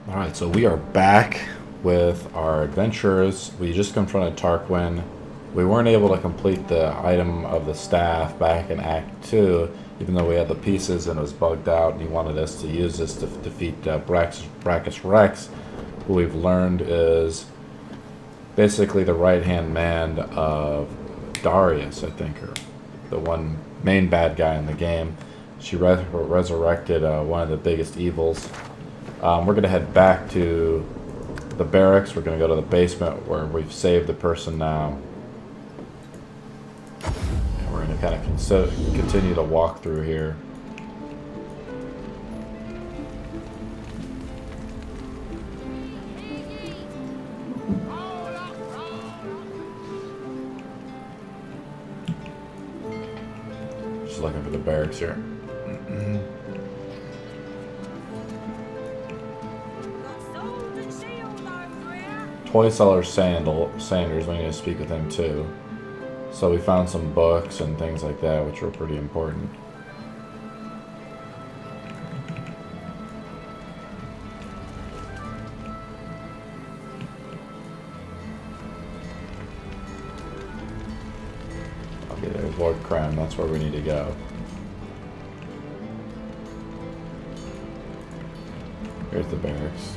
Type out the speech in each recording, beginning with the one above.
Alright, so we are back with our adventurers. We just confronted Tarquin. We weren't able to complete the item of the staff back in Act 2, even though we had the pieces and it was bugged out, and he wanted us to use this to defeat Brachus Rex, who we've learned is basically the right-hand man of Darius, I think, or the one main bad guy in the game. She resurrected one of the biggest evils. We're going to head back to the barracks. We're going to go to the basement where we've saved the person now. And we're going to kind of continue to walk through here. Just looking for the barracks here. Toy seller Sanders, we need to speak with him too. So we found some books and things like that, which were pretty important. Okay, there's Lord Krem, that's where we need to go. Here's the barracks.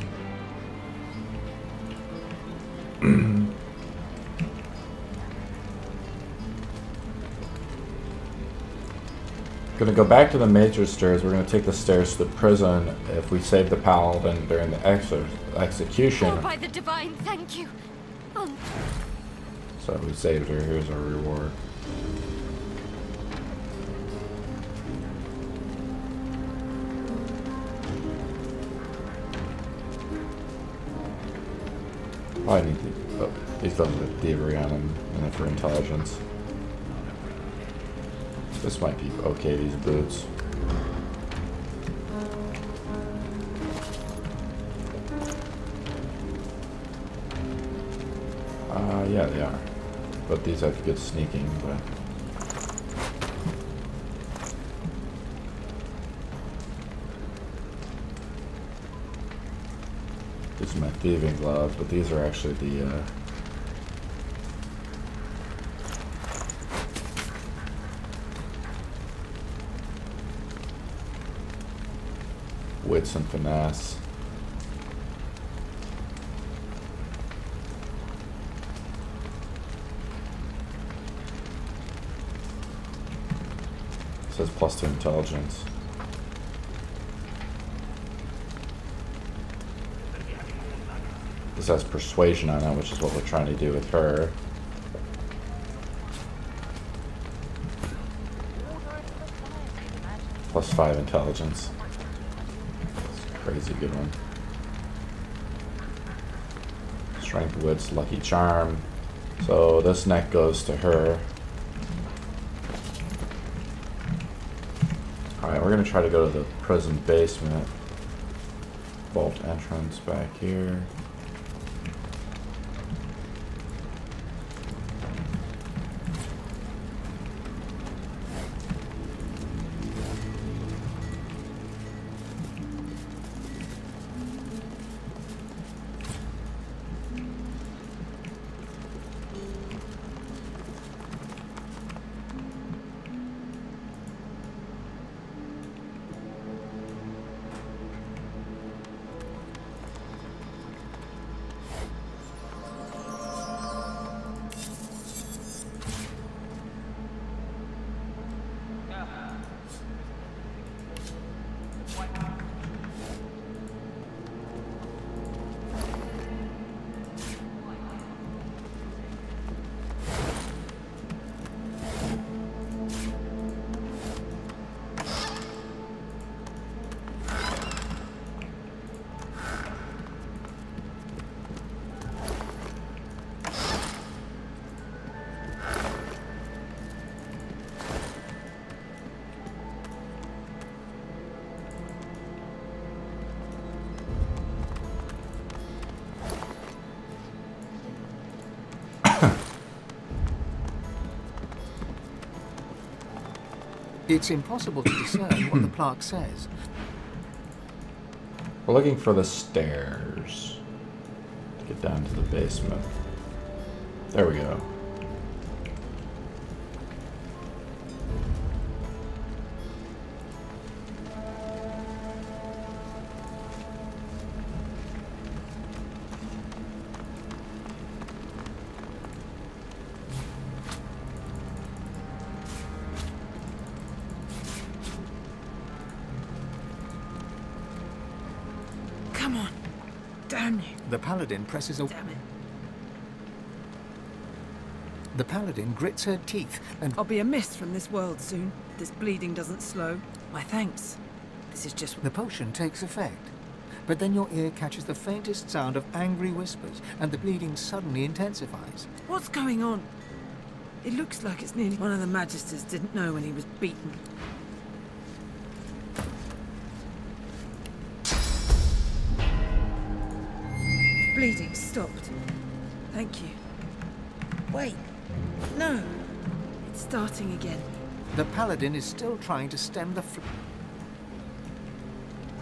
Gonna go back to the major stairs. We're gonna take the stairs to the prison. If we save the paladin during the execution. Oh, by the divine, thank you. So we saved her. Here's our reward. I need to. Oh, these things with thievery on them and then for intelligence. This might be okay, these boots. Yeah, they are. But these have good sneaking, but... These are my thieving gloves, but these are actually the, wits and finesse. It says +2 intelligence. This has persuasion on it, which is what we're trying to do with her. +5 intelligence. Crazy good one. Strength, wits, lucky charm. So this neck goes to her. Alright, we're gonna try to go to the prison basement. Vault entrance back here. It's impossible to discern what the plaque says. We're looking for the stairs to get down to the basement. There we go. Come on. Damn you. The paladin presses a... Damn it. The paladin grits her teeth and... I'll be a mist from this world soon. If this bleeding doesn't slow. My thanks. This is just... The potion takes effect. But then your ear catches the faintest sound of angry whispers, and the bleeding suddenly intensifies. What's going on? It looks like it's nearly... One of the Magisters didn't know when he was beaten. Bleeding stopped. Thank you. Wait. No. It's starting again. The paladin is still trying to stem the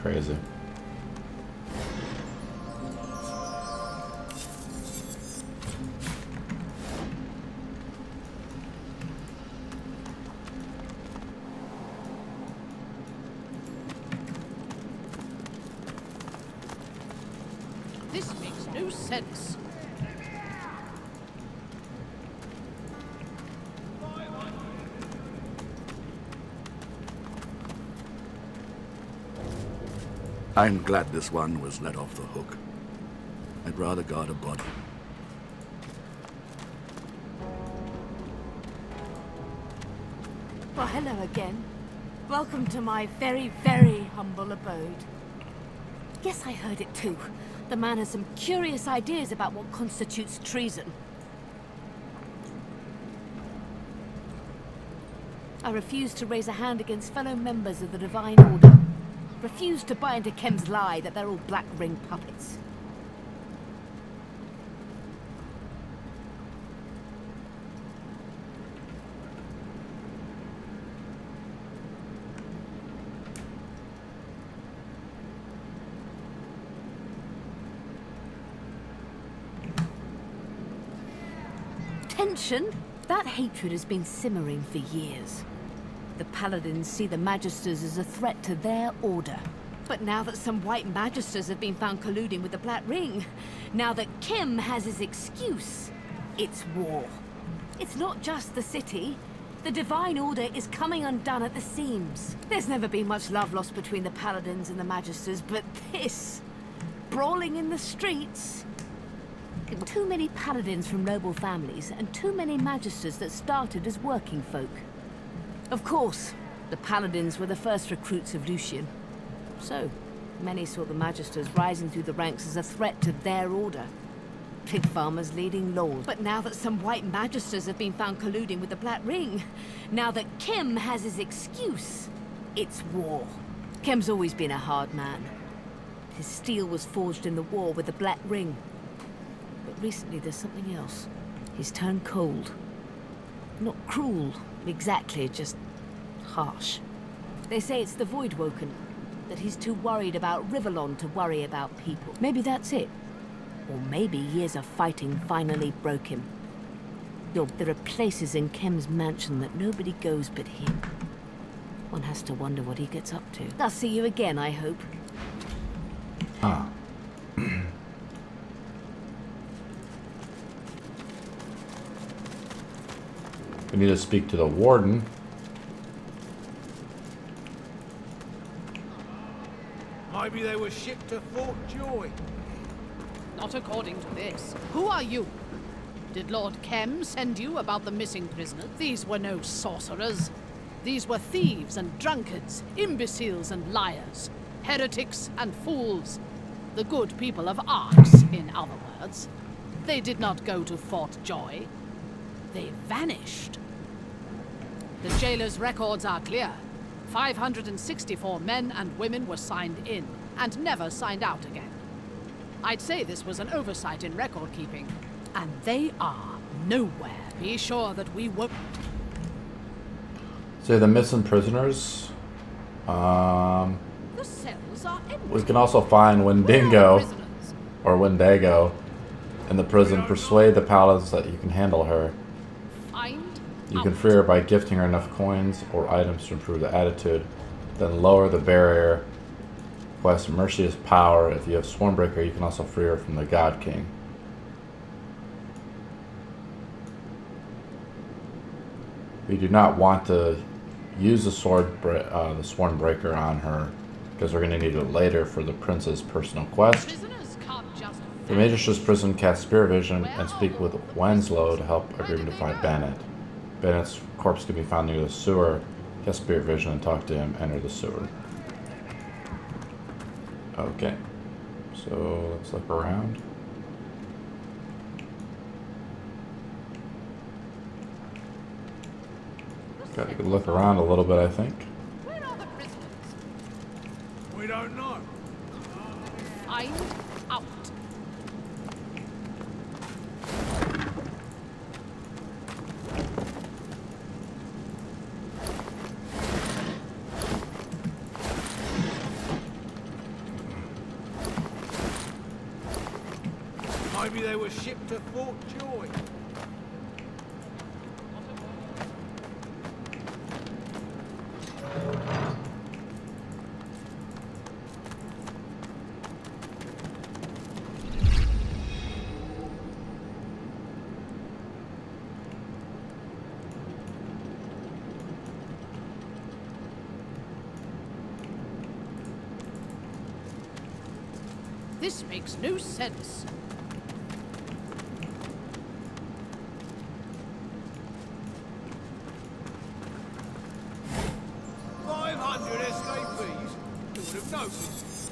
Crazy. This makes no sense. I'm glad this one was let off the hook. I'd rather guard a body. Well, hello again. Welcome to my very, very humble abode. Guess I heard it too. The man has some curious ideas about what constitutes treason. I refuse to raise a hand against fellow members of the Divine Order. Refuse to buy into Kem's lie that they're all Black Ring puppets. Tension? That hatred has been simmering for years. The Paladins see the Magisters as a threat to their order. But now that some white Magisters have been found colluding with the Black Ring, now that Kim has his excuse, it's war. It's not just the city. The Divine Order is coming undone at the seams. There's never been much love lost between the Paladins and the Magisters, but this... brawling in the streets... Too many Paladins from noble families, and too many Magisters that started as working folk. Of course, the Paladins were the first recruits of Lucian. So, many saw the Magisters rising through the ranks as a threat to their order. Pig farmers leading laws. But now that some white Magisters have been found colluding with the Black Ring, now that Kim has his excuse, it's war. Kim's always been a hard man. His steel was forged in the war with the Black Ring. But recently there's something else. He's turned cold. Not cruel, exactly, just harsh. They say it's the Void Woken, that he's too worried about Rivellon to worry about people. Maybe that's it. Or maybe years of fighting finally broke him. There are places in Kem's mansion that nobody goes but him. One has to wonder what he gets up to. I'll see you again, I hope. Ah. We need to speak to the warden. Maybe they were shipped to Fort Joy. Not according to this. Who are you? Did Lord Kem send you about the missing prisoners? These were no sorcerers. These were thieves and drunkards, imbeciles and liars, heretics and fools. The good people of Arx, in other words. They did not go to Fort Joy. They vanished. The jailer's records are clear. 564 men and women were signed in, and never signed out again. I'd say this was an oversight in record keeping, and they are nowhere. Be sure that we won't... Say the missing prisoners. The The cells are empty. We can also find Where are the Wendigo, prisoners? or Wendigo, in the prison. Persuade the paladins that you can handle her. Find You can out. free her by gifting her enough coins or items to improve the attitude. Then lower the barrier. Quest Mercy's power. If you have Swornbreaker, you can also free her from the God King. We do not want to use the Swornbreaker on her because we're going to need it later for the Prince's personal quest. Prisoners can't just The Magistrate's prison casts Spirit Vision and speak with Winslow to help Agreement to find Bennett. Bennett's corpse can be found near the sewer. Cast Spirit Vision and talk to him. Enter the sewer. Okay. So let's look around. Gotta look around a little bit, I think. Where are the prisoners? We don't know. Find out. Maybe they were shipped to Fort Joy. This makes no sense. Escapees? You would have noticed.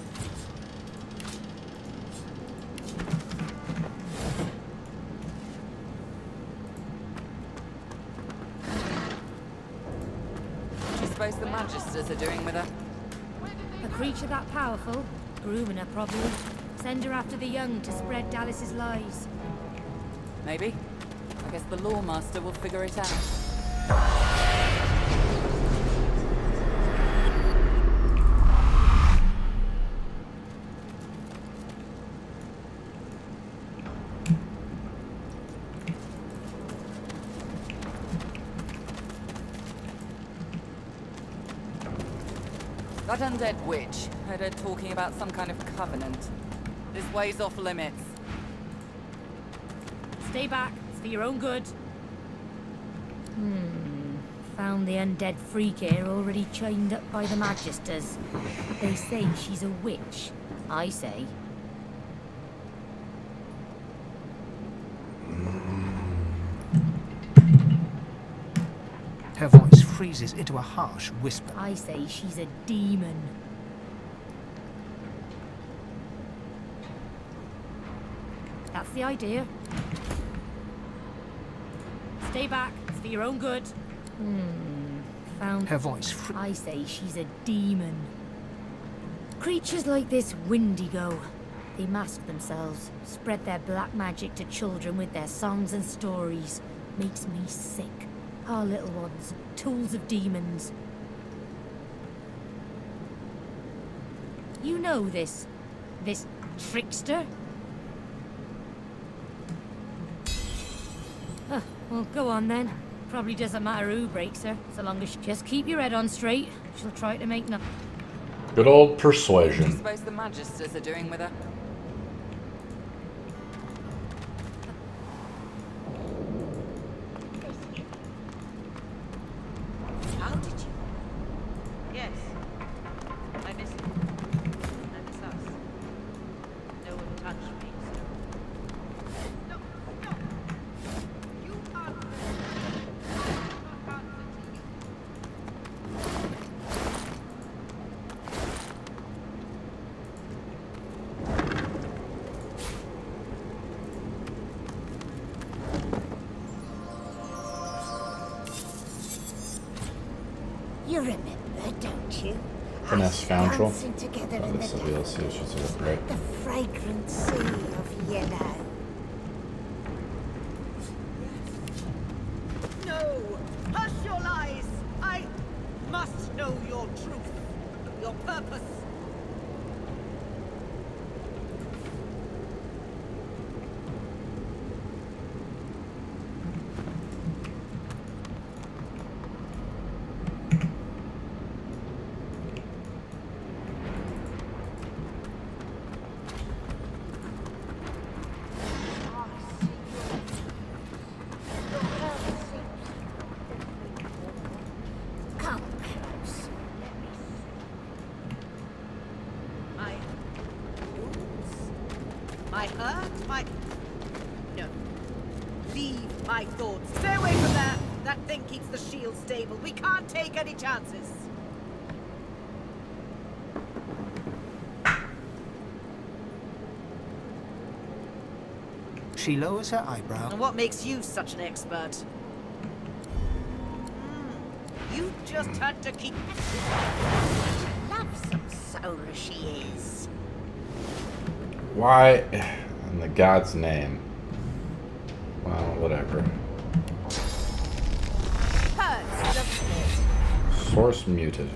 What do you suppose the Magisters are doing with her? A creature that powerful? Grooming her, probably. Send her after the young to spread Dallas's lies. Maybe. I guess the Lawmaster will figure it out. That undead witch, heard her talking about some kind of covenant. This way's off limits. Stay back. It's for your own good. Found the undead freak here already chained up by the Magisters. They say she's a witch. I say. Her voice freezes into a harsh whisper. I say she's a demon. That's the idea. Stay back. It's for your own good. Found... Her voice I say she's a demon. Creatures like this Wendigo. They mask themselves, spread their black magic to children with their songs and stories. Makes me sick. Our little ones, tools of demons. You know this trickster? Well, go on then. Probably doesn't matter who breaks her, so long as just keep your head on straight. She'll try to make nothing. Good old What do you persuasion. suppose the Magisters are doing with her? How did you? Yes. I miss it. I miss us. No one touched me, so... No, no! You are... You remember, don't you? Finesse Us Scoundrel. dancing together Oh, in the this is a dark, DLC, she's a great. the fragrant sea of yellow. No! Hush your lies! I must know your truth, your purpose. My hurt? My... No. Leave my thoughts. Stay away from that! That thing keeps the shield stable. We can't take any chances. She lowers her eyebrow. And what makes you such an expert? You just had to keep... Love some solar she is. Why, in the god's name? Well, whatever. Hurts, doesn't it? Source muted.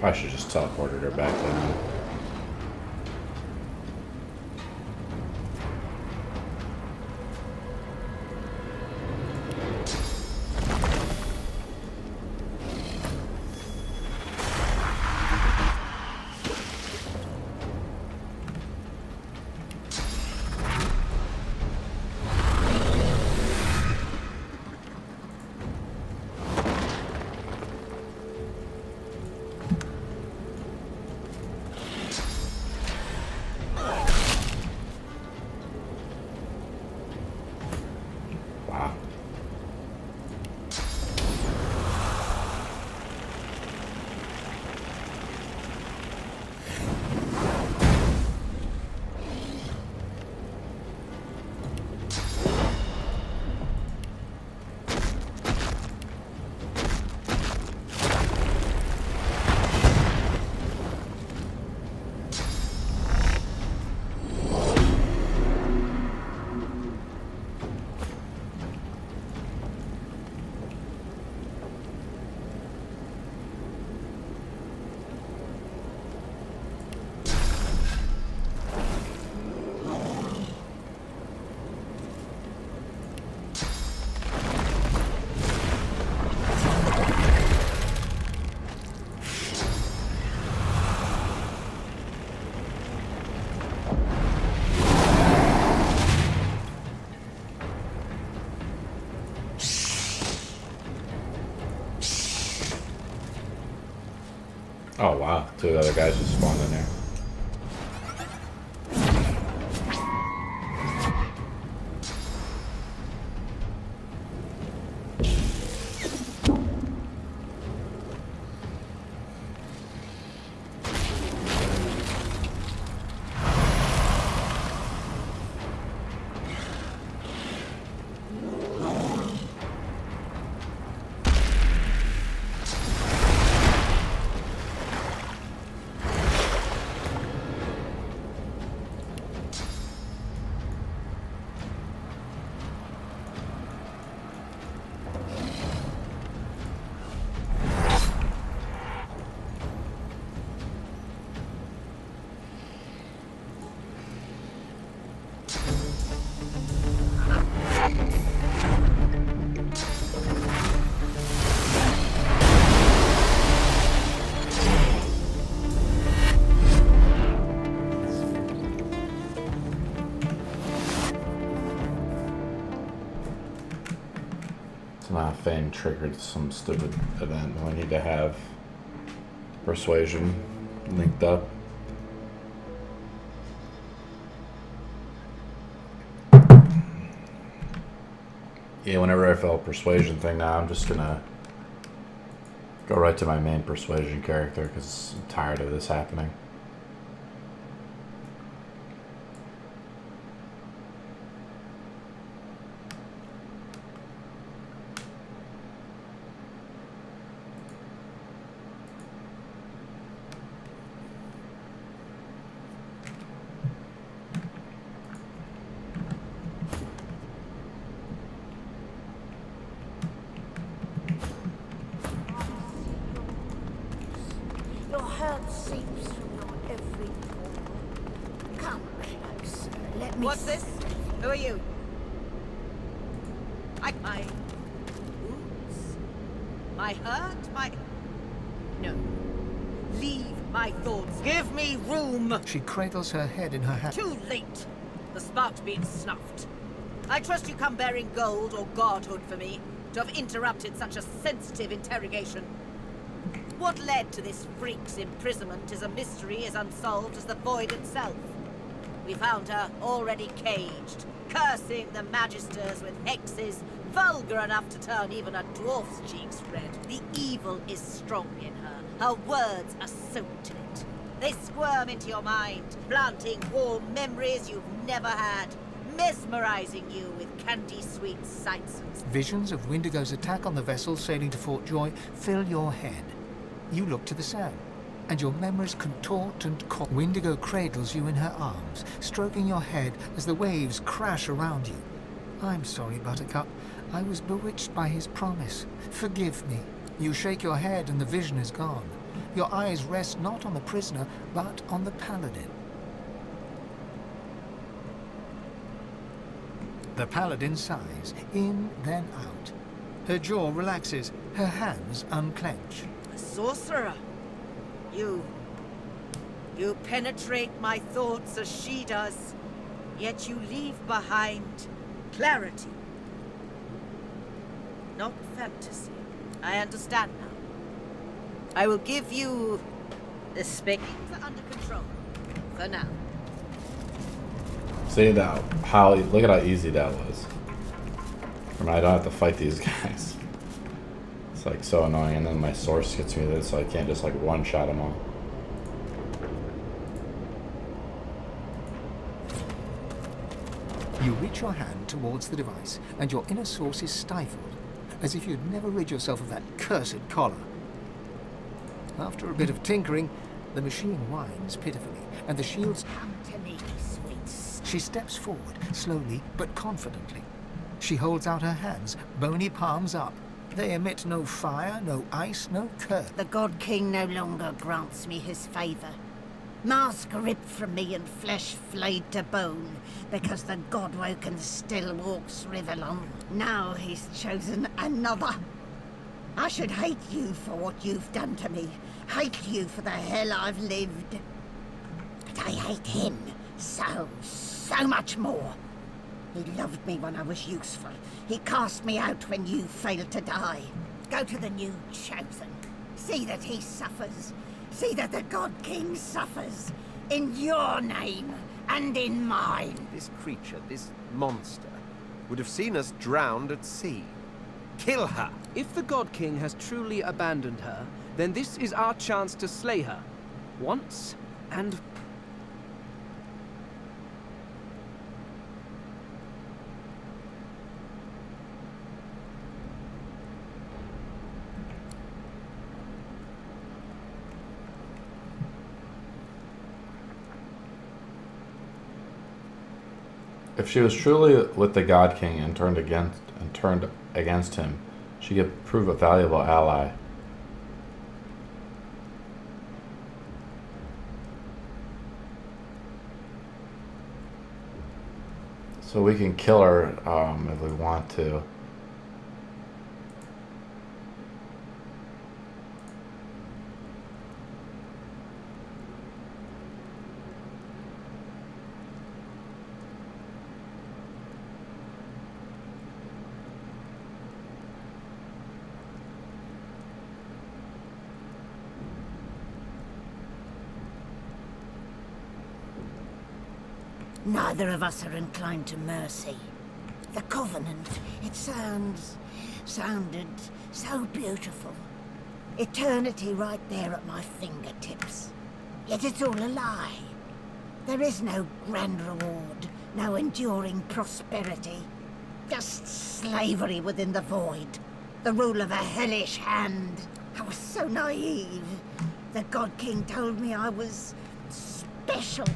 I should just teleported her back down. Wow. Oh wow, two other guys just spawned in there. Fane triggered some stupid event. I need to have persuasion linked up. Yeah, whenever I feel a persuasion thing now, I'm just gonna go right to my main persuasion character because I'm tired of this happening. hurt seeps from your every pore. Come closer. Let me. What's this? Who are you? My wounds? My hurt? No. Leave my thoughts. Give me room! She cradles her head in her hand. Too late! The spark's been snuffed. I trust you come bearing gold or godhood for me to have interrupted such a sensitive interrogation. What led to this freak's imprisonment is a mystery as unsolved as the void itself. We found her already caged, cursing the Magisters with hexes vulgar enough to turn even a dwarf's cheeks red. The evil is strong in her. Her words are soaked in it. They squirm into your mind, planting warm memories you've never had, mesmerizing you with candy-sweet sights and Visions of Wendigo's attack on the vessel sailing to Fort Joy fill your head. You look to the sand, and your memories contort and Wendigo cradles you in her arms, stroking your head as the waves crash around you. I'm sorry, Buttercup. I was bewitched by his promise. Forgive me. You shake your head and the vision is gone. Your eyes rest not on the prisoner, but on the paladin. The paladin sighs, in, then out. Her jaw relaxes, her hands unclench. a sorcerer. You penetrate my thoughts as she does, yet you leave behind clarity. Not fantasy. I understand now. I will give you the space under control. For now. See that? Look at how easy that was. I mean, I don't have to fight these guys. It's like so annoying, and then my source gets me this, so I can't just like one-shot them all. You reach your hand towards the device, and your inner source is stifled, as if you'd never rid yourself of that cursed collar. After a bit of tinkering, the machine whines pitifully, and the shields Come to me, sweet. She steps forward, slowly but confidently. She holds out her hands, bony palms up. They emit no fire, no ice, no curse. The God King no longer grants me his favor. Mask ripped from me and flesh flayed to bone, because the Godwoken still walks Rivellon. Now he's chosen another. I should hate you for what you've done to me. Hate you for the hell I've lived. But I hate him so much more. He loved me when I was useful. He cast me out when you failed to die. Go to the new chosen. See that he suffers. See that the God King suffers. In your name and in mine. This creature, this monster, would have seen us drowned at sea. Kill her! If the God King has truly abandoned her, then this is our chance to slay her. Once and... If she was truly with the God King and turned against him, she could prove a valuable ally. So we can kill her if we want to. Neither of us are inclined to mercy. The Covenant, it sounded so beautiful. Eternity right there at my fingertips. Yet it's all a lie. There is no grand reward, no enduring prosperity. Just slavery within the void. The rule of a hellish hand. I was so naive. The God King told me I was special.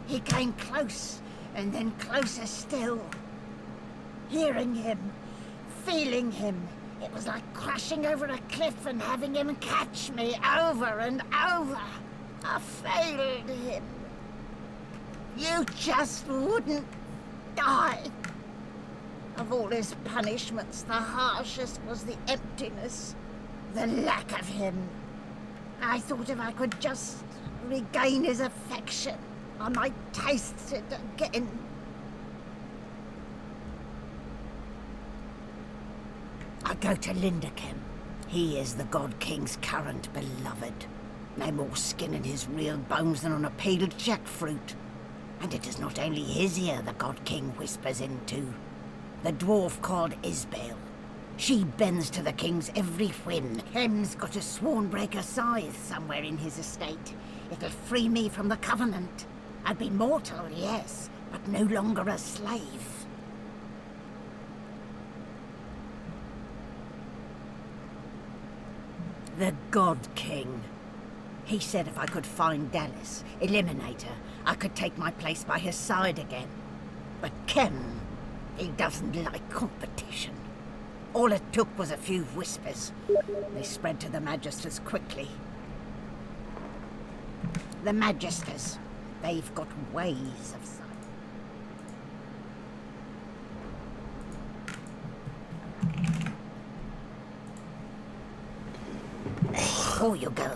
He came close, and then closer still. Hearing him, feeling him, It was like crashing over a cliff and having him catch me over and over. I failed him. You just wouldn't die. Of all his punishments, the harshest was the emptiness, the lack of him. I thought if I could just regain his affection, I might taste it again. I go to Linderkim. He is the God King's current beloved. No more skin in his real bones than on a peeled jackfruit. And it is not only his ear the God King whispers into. The dwarf called Azbolg. She bends to the king's every whim. Hem's got a Swornbreaker scythe somewhere in his estate. It'll free me from the Covenant. I'd be mortal, yes, but no longer a slave. The God King. He said if I could find Dallas, eliminate her, I could take my place by his side again. But Kem, he doesn't like competition. All it took was a few whispers. They spread to the Magisters quickly. The Magisters, they've got ways of sight. Before you go,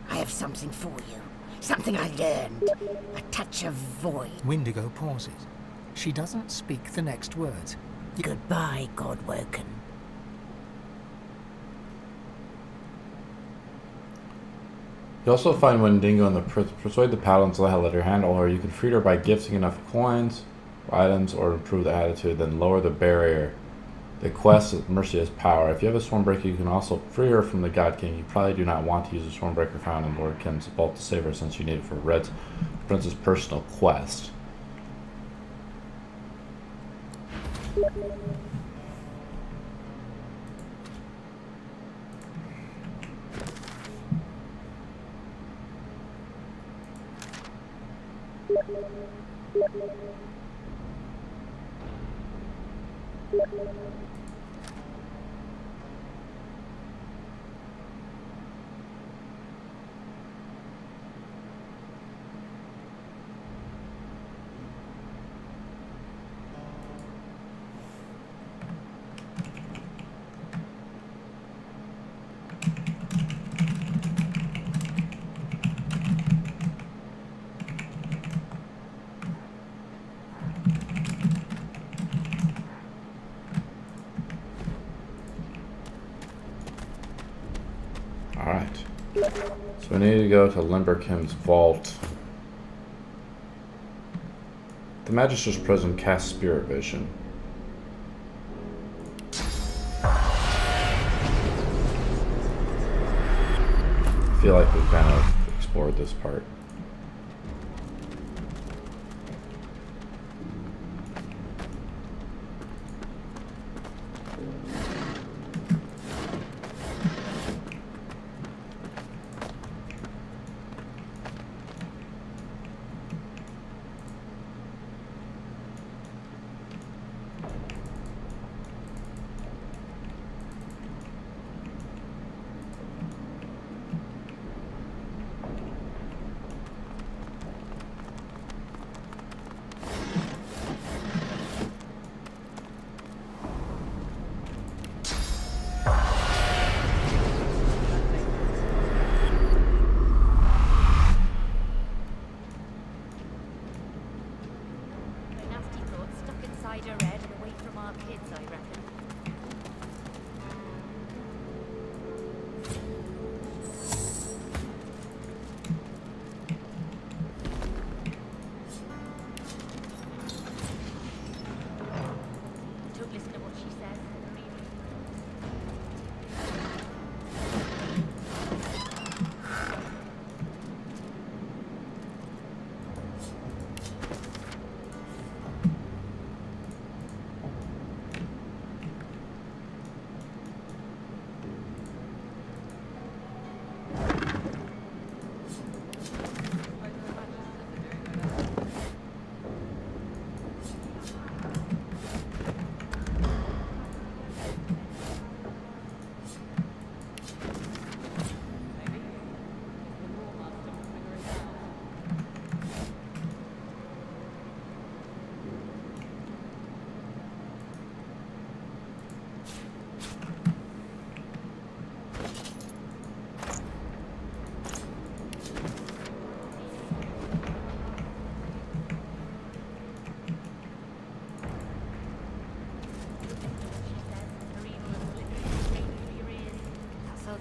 I have something for you. Something I learned. A touch of void. Windigo pauses. She doesn't speak the next words. Goodbye, Godwoken. You also find Wendigo in the persuade the paladins to let her handle her. You can free her by gifting enough coins, items, or improve the attitude, then lower the barrier. The quest is Mercy has power. If you have a Swornbreaker, you can also free her from the God King. You probably do not want to use a Swornbreaker found in Lord Kim's vault to save her, since you need it for Red Prince's personal quest. Alright. So we need to go to Limberkim's vault. The Magister's prison casts spirit vision. I feel like we've kind of explored this part.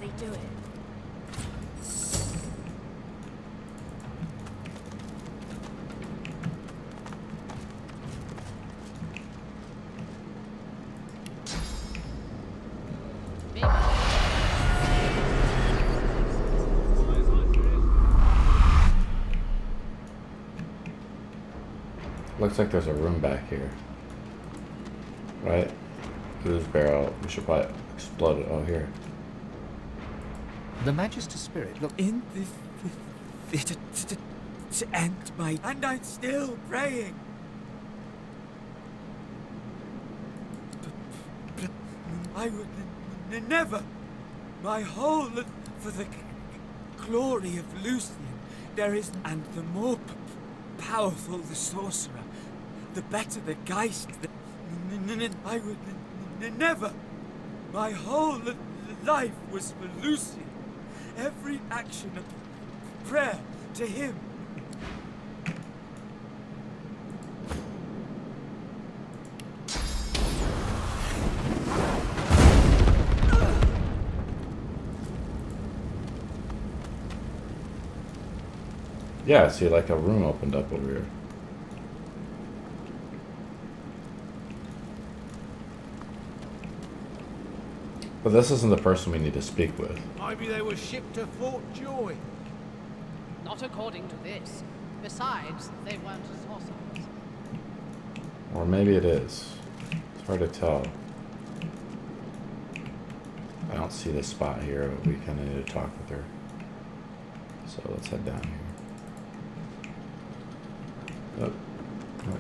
they do it. Looks like there's a room back here. Right? Whose barrel? We should probably explode it. Oh, here. The Magister spirit look in to end my... And I'm still praying. But I would never. My whole... For the glory of Lucian, there is... And the more powerful the sorcerer, the better the Geist. I would never. My whole life was for Lucian. Every action of prayer to him. Yeah, see, like a room opened up over here. But this isn't the person we need to speak with. Maybe they were shipped to Fort Joy. Not according to this. Besides, they weren't sorcerers. Or maybe it is. It's hard to tell. I don't see this spot here, but we kind of need to talk with her. So let's head down here. Oh. Oh.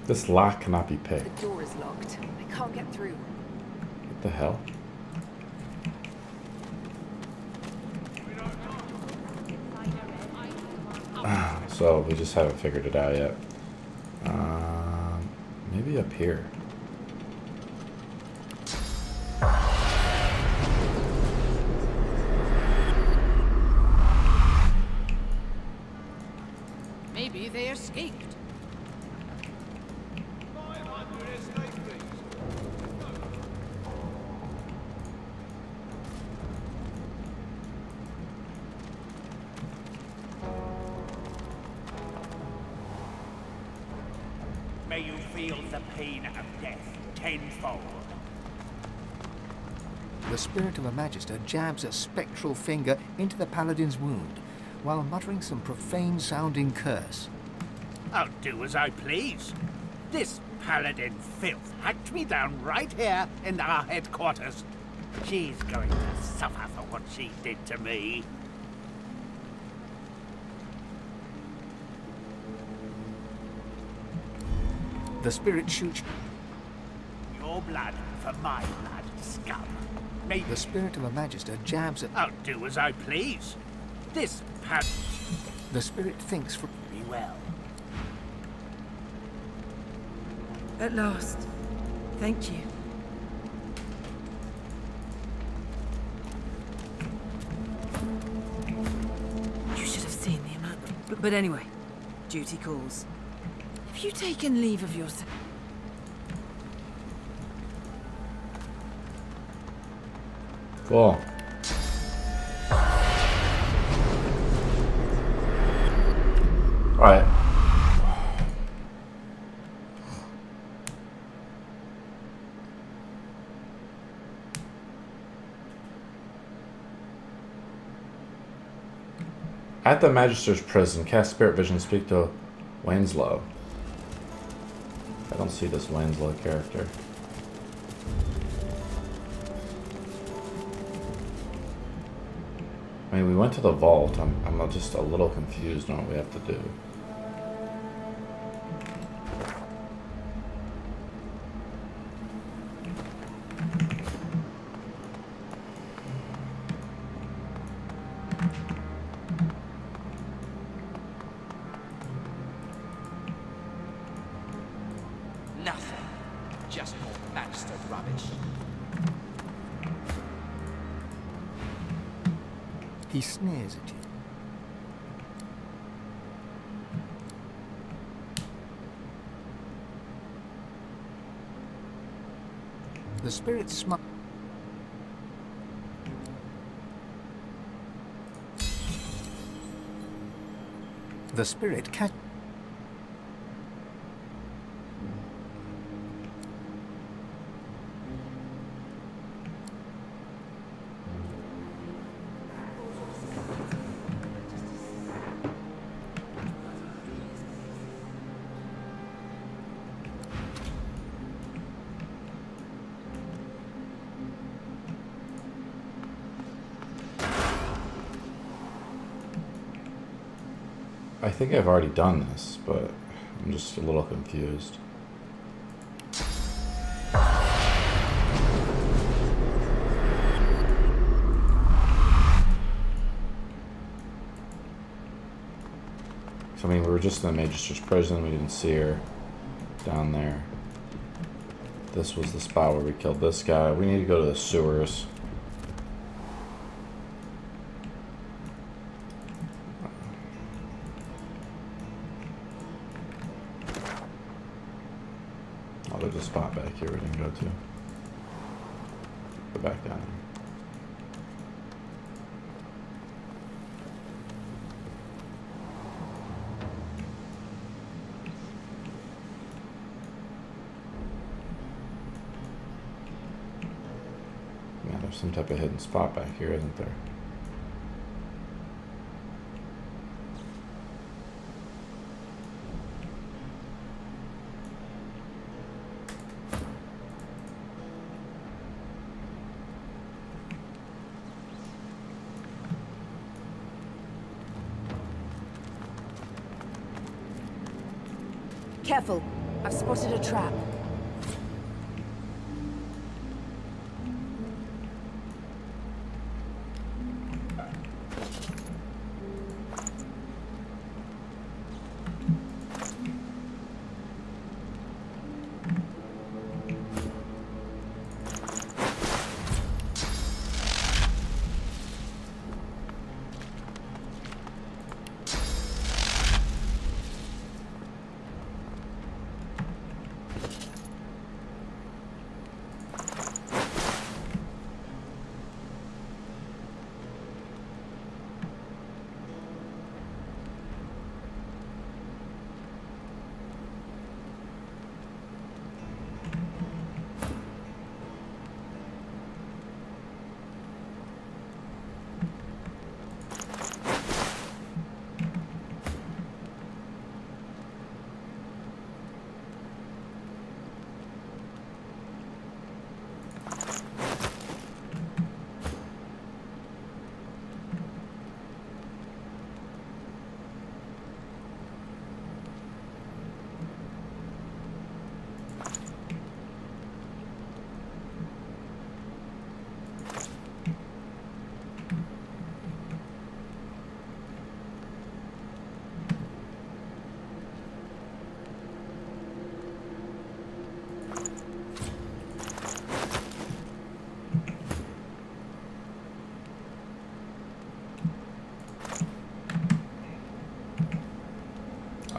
This lock cannot be picked. The door is locked. I can't get through. What the hell? So we just haven't figured it out yet. Maybe up here. Maybe they escaped. May you feel the pain of death tenfold. The spirit of a Magister jabs a spectral finger into the paladin's wound, while muttering some profane-sounding curse. I'll do as I please. This paladin filth hacked me down right here in our headquarters. She's going to suffer for what she did to me. The spirit shoots... Your blood for my blood, scum. May The spirit of a Magister jabs at... I'll do as I please. This The spirit thinks for... Very well. At last. Thank you. You should have seen the amount. But anyway, duty calls. Have you taken leave of yourself? Cool. Alright. At the Magister's prison, cast Spirit Vision, speak to Winslow. I don't see this Winslow character. I mean, we went to the vault. I'm just a little confused on what we have to do. Nothing. Just more Magister rubbish. He sneers at you. The spirit smiles. The spirit catch. I think I've already done this, but I'm just a little confused. So, I mean, we were just in the Magister's prison. We didn't see her down there. This was the spot where we killed this guy. We need to go to the sewers. Oh, there's a spot back here we didn't go to. Go back down there. Yeah, there's some type of hidden spot back here, isn't there? Careful. I've spotted a trap.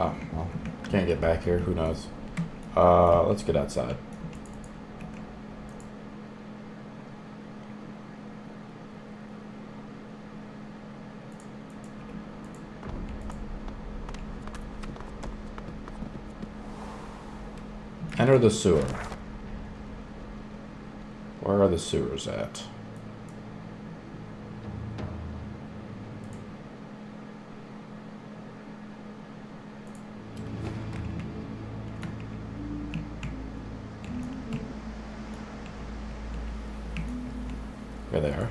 Oh, well, can't get back here. Who knows? Let's get outside. Enter the sewer. Where are the sewers at? There they are.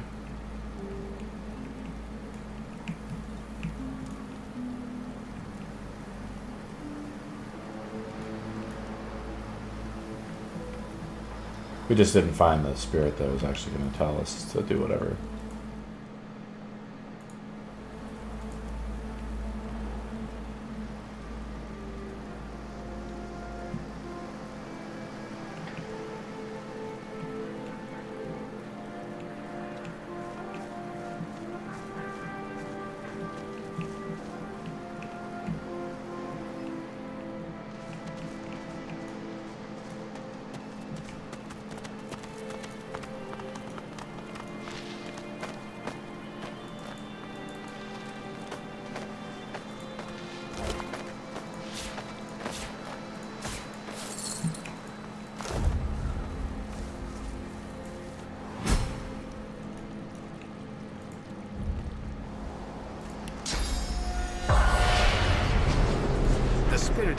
We just didn't find the spirit that was actually going to tell us to do whatever.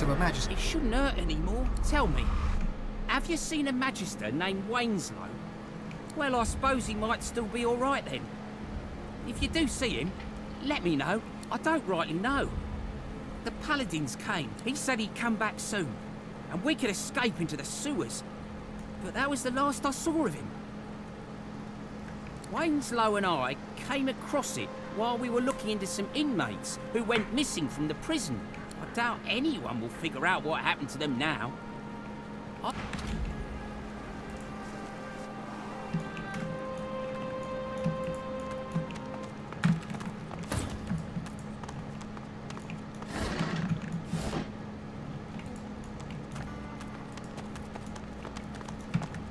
of a magister. It shouldn't hurt anymore. Tell me, have you seen a magister named Winslow? Well, I suppose he might still be all right then. If you do see him, let me know. I don't rightly know. The paladins came. He said he'd come back soon, and we could escape into the sewers. But that was the last I saw of him. Winslow and I came across it while we were looking into some inmates who went missing from the prison. I doubt anyone will figure out what happened to them now.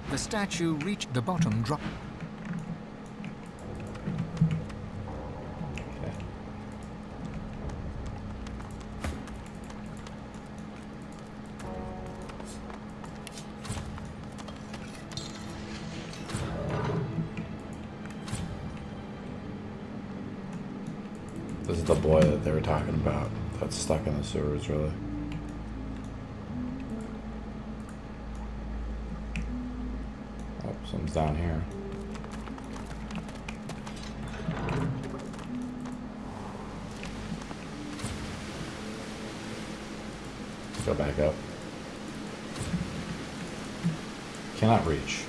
The statue reached the bottom drop. This is the boy that they were talking about that's stuck in the sewers, really. Oh, something's down here. Let's go back up. Cannot reach.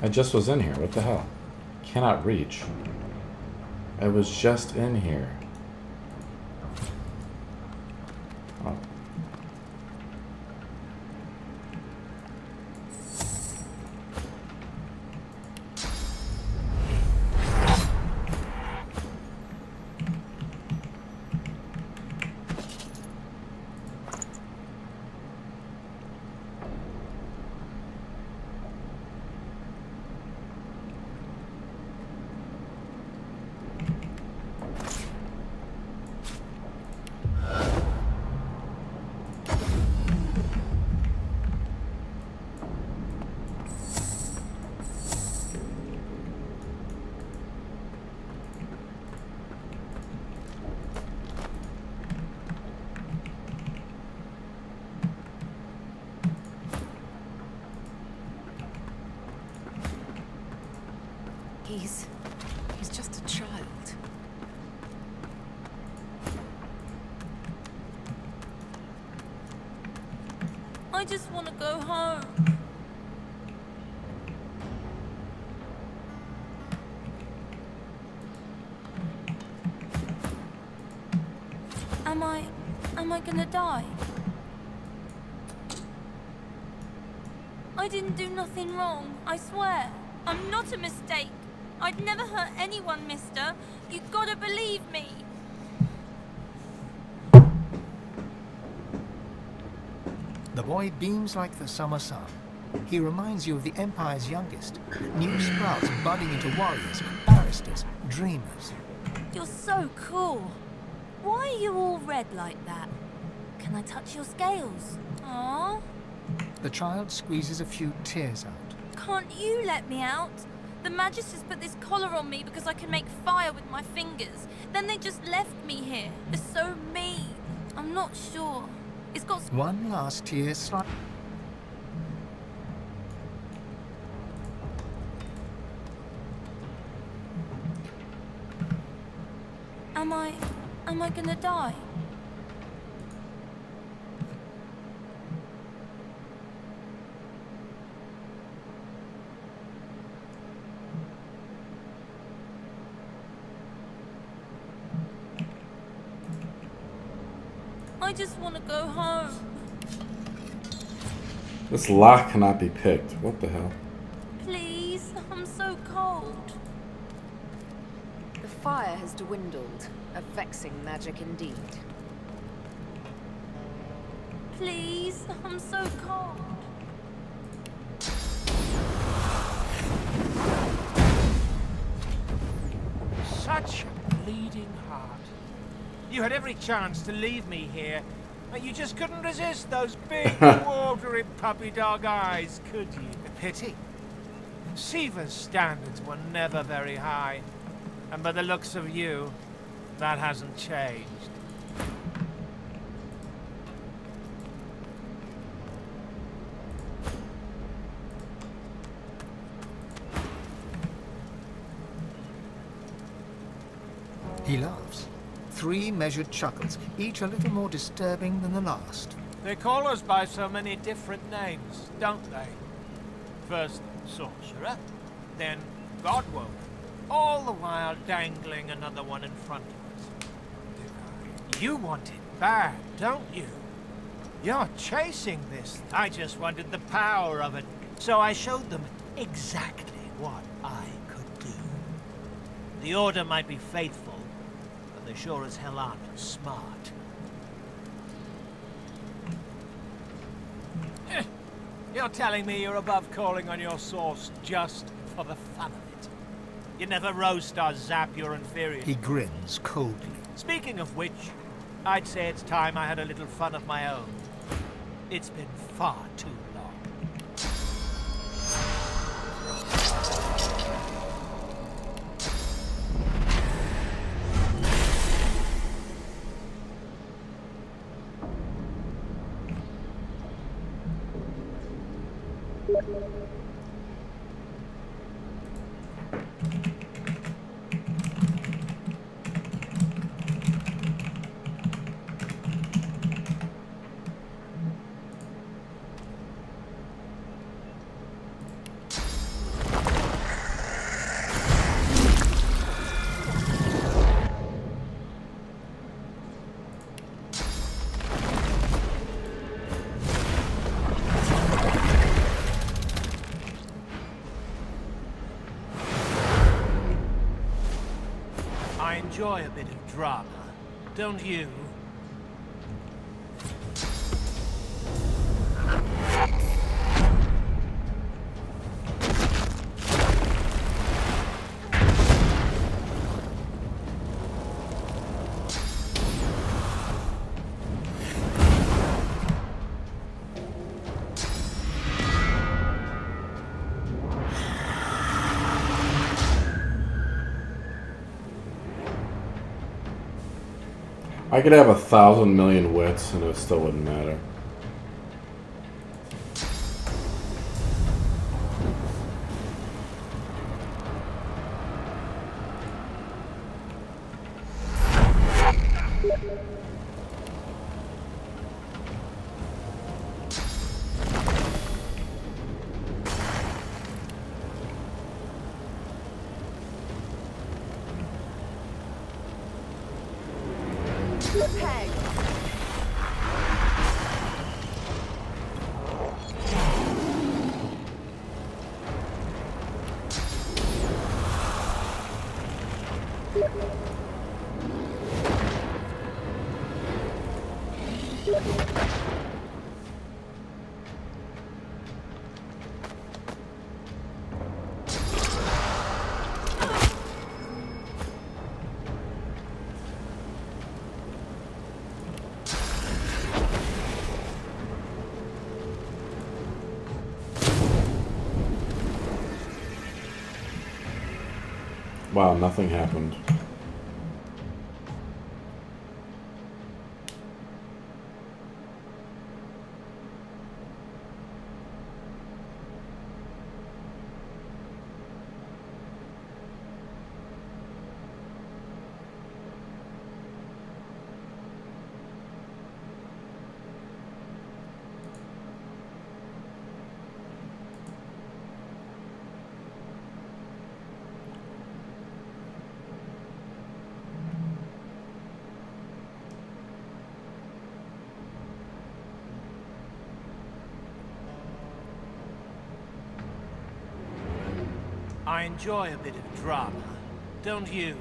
I just was in here. What the hell? Cannot reach. I was just in here. Oh. He's just a child. I just want to go home. Am I gonna die? I didn't do nothing wrong, I swear. I'm not a mistake. I'd never hurt anyone, mister. You gotta believe me. The boy beams like the summer sun. He reminds you of the Empire's youngest. New sprouts budding into warriors, barristers, dreamers. You're so cool. Why are you all red like that? Can I touch your scales? Aww. The child squeezes a few tears out. Can't you let me out? The Magisters put this collar on me because I can make fire with my fingers. Then they just left me here. They're so mean. I'm not sure. It's got... One last tear slide. Am I gonna die? I just want to go home. This lock cannot be picked. What the hell? Please, I'm so cold. The fire has dwindled. A vexing magic indeed. Please, I'm so cold. Such a bleeding heart. You had every chance to leave me here, but you just couldn't resist those big, watery puppy dog eyes, could you? A pity. Siva's standards were never very high, and by the looks of you, that hasn't changed. He laughs. 3 measured chuckles, each a little more disturbing than the last. They call us by so many different names, don't they? First, sorcerer, then godwoman, all the while dangling another one in front of us. You want it bad, don't you? You're chasing this. I just wanted the power of it, so I showed them exactly what I could do. The Order might be faithful, but they sure as hell aren't smart. You're telling me you're above calling on your source just for the fun of it? You never roast or zap your inferiors. He grins coldly. Speaking of which, I'd say it's time I had a little fun of my own. It's been far too long. I enjoy a bit of drama, don't you? I could have 1,000 million wits and it still wouldn't matter. Peg. Wow, nothing happened. I enjoy a bit of drama, don't you?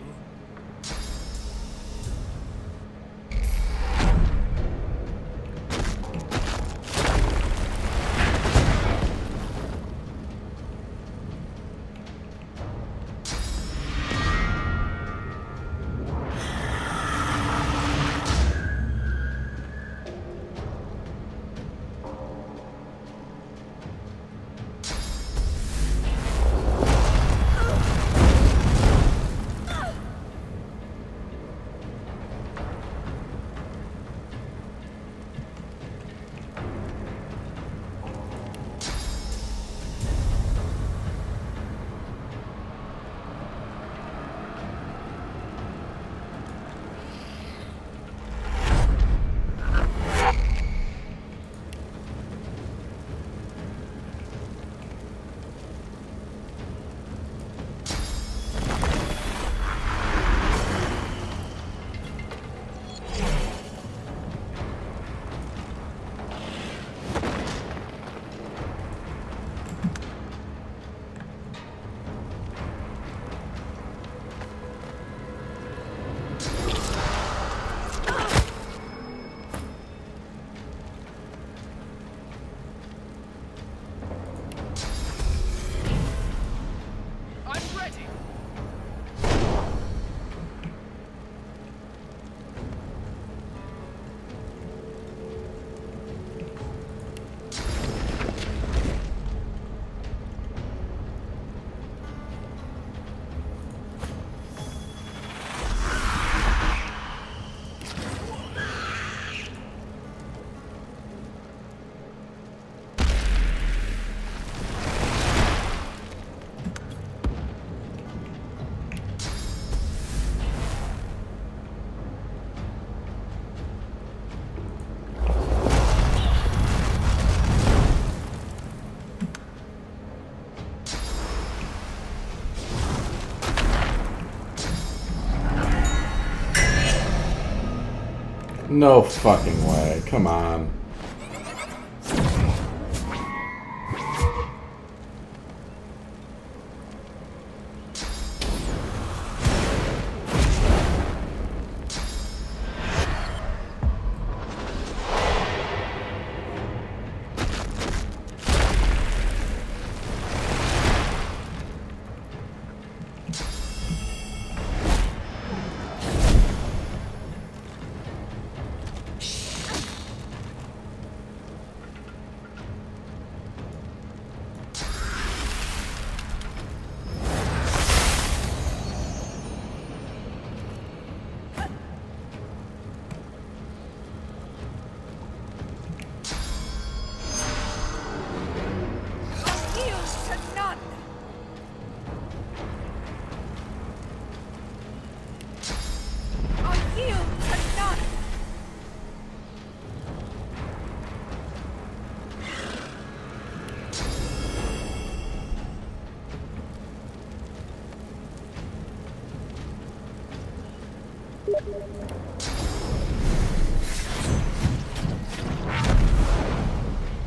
No fucking way. Come on.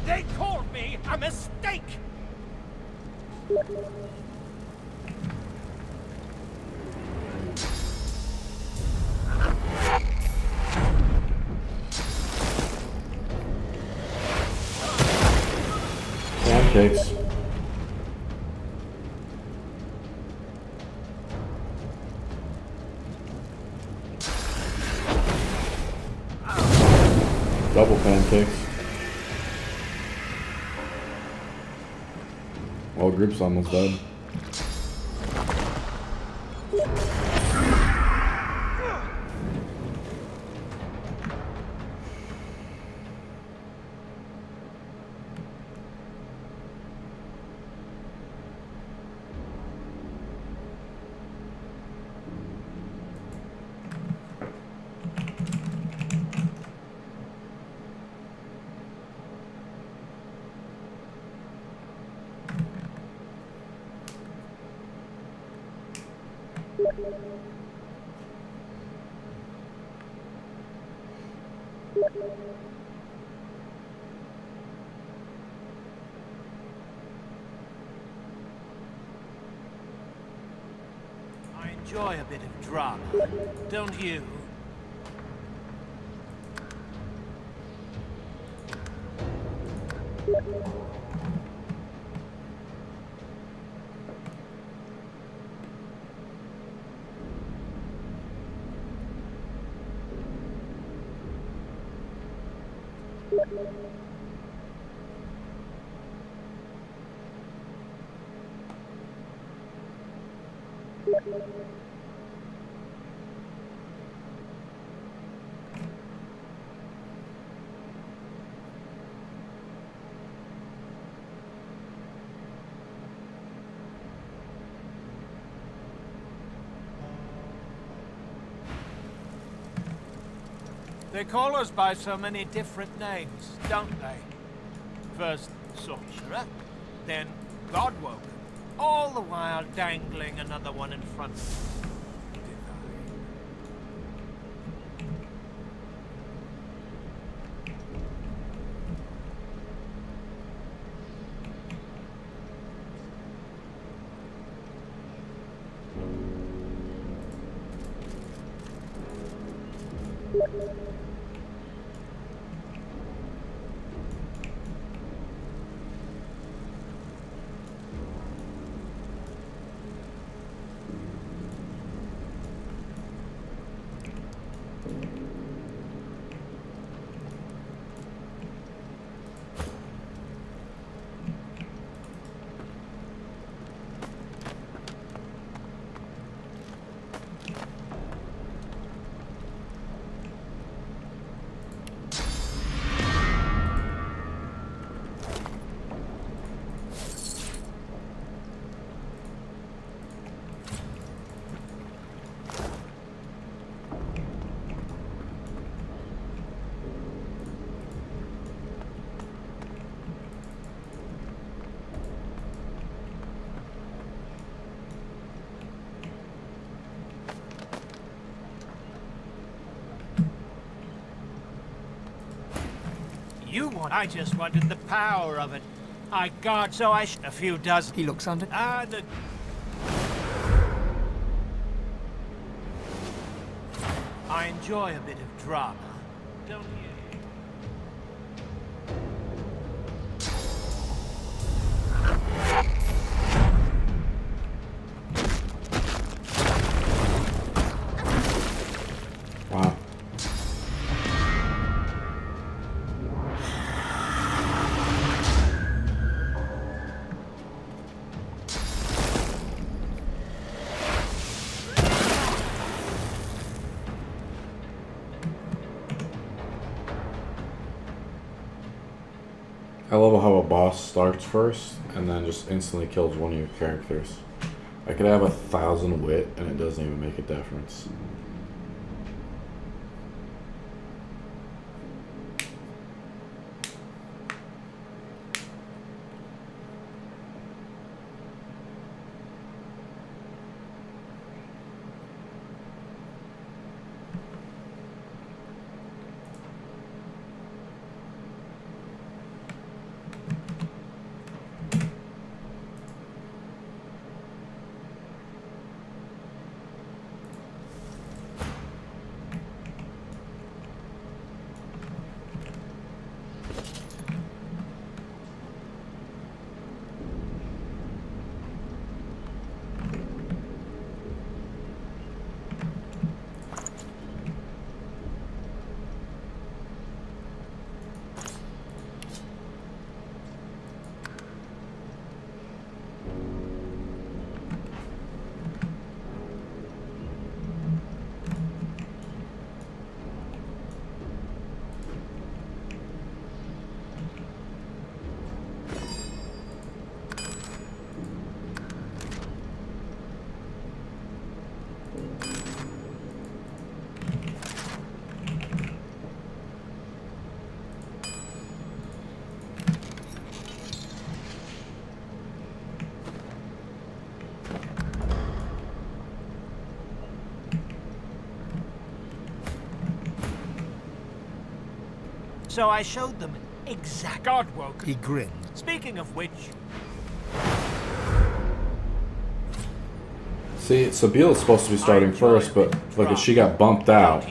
They called me a mistake! Pancakes. Double pancakes. Well, group's almost dead. enjoy a bit of drama, don't you? They call us by so many different names, don't they? First sorcerer, then Godwoken, all the while dangling another one in front of us. You want? I just wanted the power of it. I got so I a few dozen. He looks under. The. I enjoy a bit of drama, don't you? Wow. I love how a boss starts first and then just instantly kills one of your characters. I could have 1,000 wit and it doesn't even make a difference. So I showed them exact Godwoken. He grinned. Speaking of which, See, Sabile's supposed to be starting first, but look, at she got bumped out.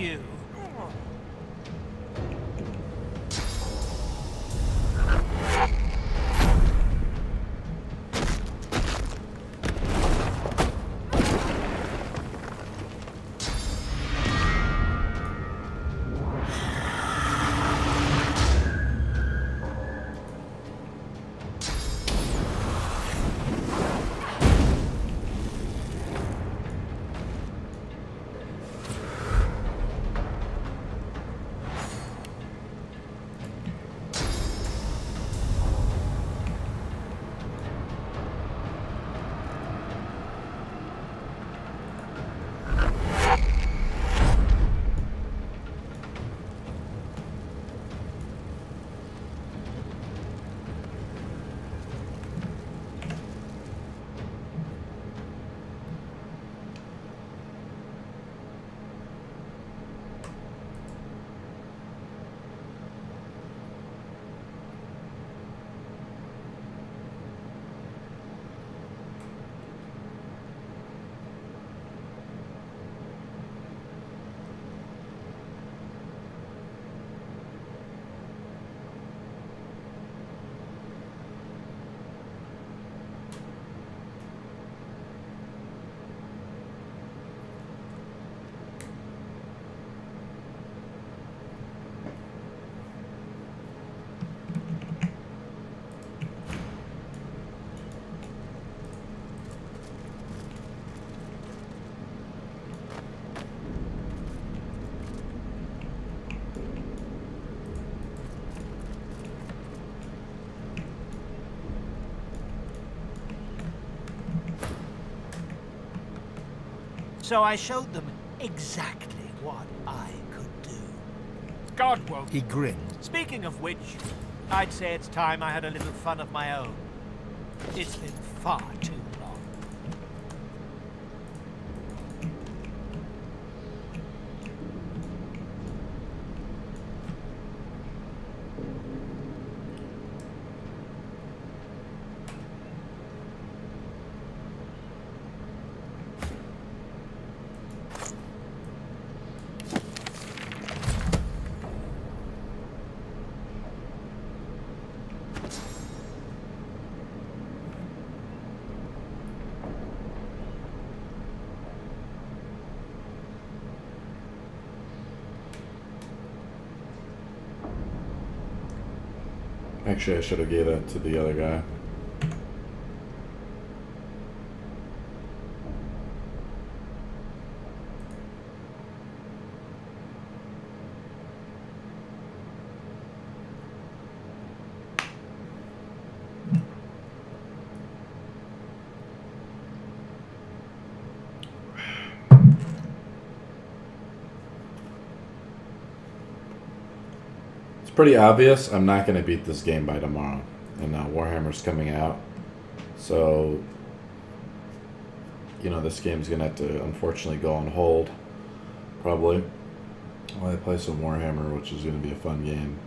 So I showed them exactly what I could do. God won't. He grinned. Speaking of which, I'd say it's time I had a little fun of my own. It's been far too long. Actually, I should have gave that to the other guy. Pretty obvious I'm not going to beat this game by tomorrow, and Warhammer's coming out, so you know this game's going to have to unfortunately go on hold probably while I play some Warhammer, which is going to be a fun game,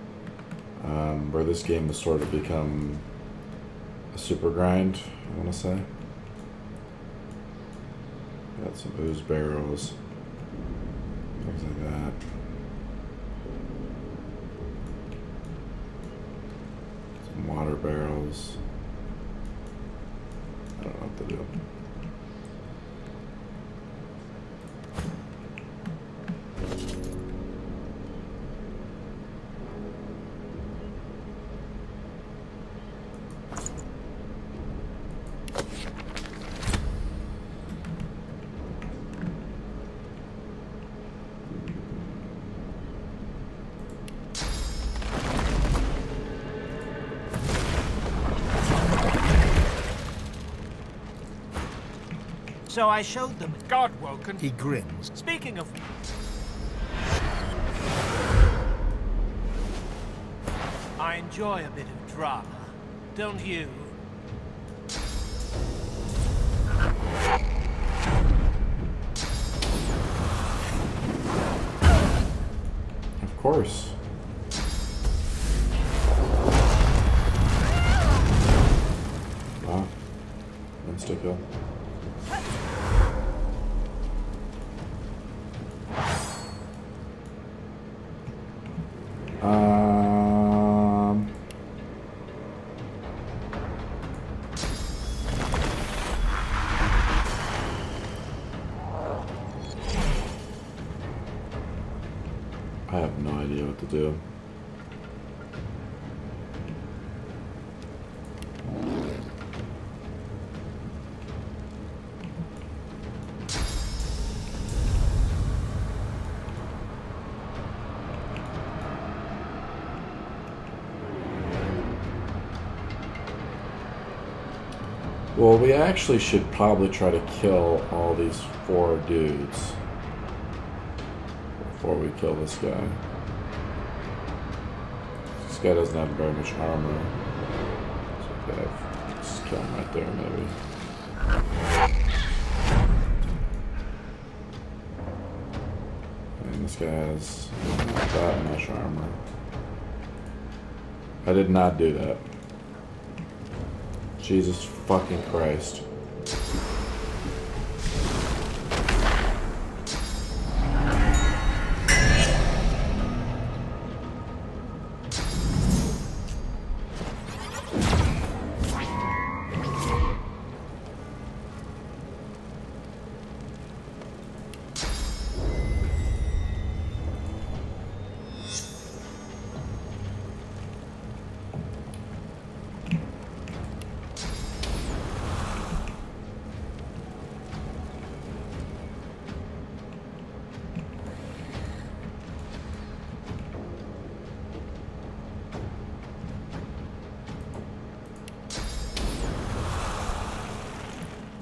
where this game has sort of become a super grind, I want to say. Got some ooze barrels, things like that. Water barrels. I don't know what to do. So I showed them God-woken. He grins. Speaking of... I enjoy a bit of drama, don't you? Of course. Wow. Insta kill. I have no idea what to do. Well, we actually should probably try to kill all these 4 dudes before we kill this guy. This guy doesn't have very much armor. So okay, just kill him right there, maybe. And this guy has not that much armor. I did not do that. Jesus fucking Christ.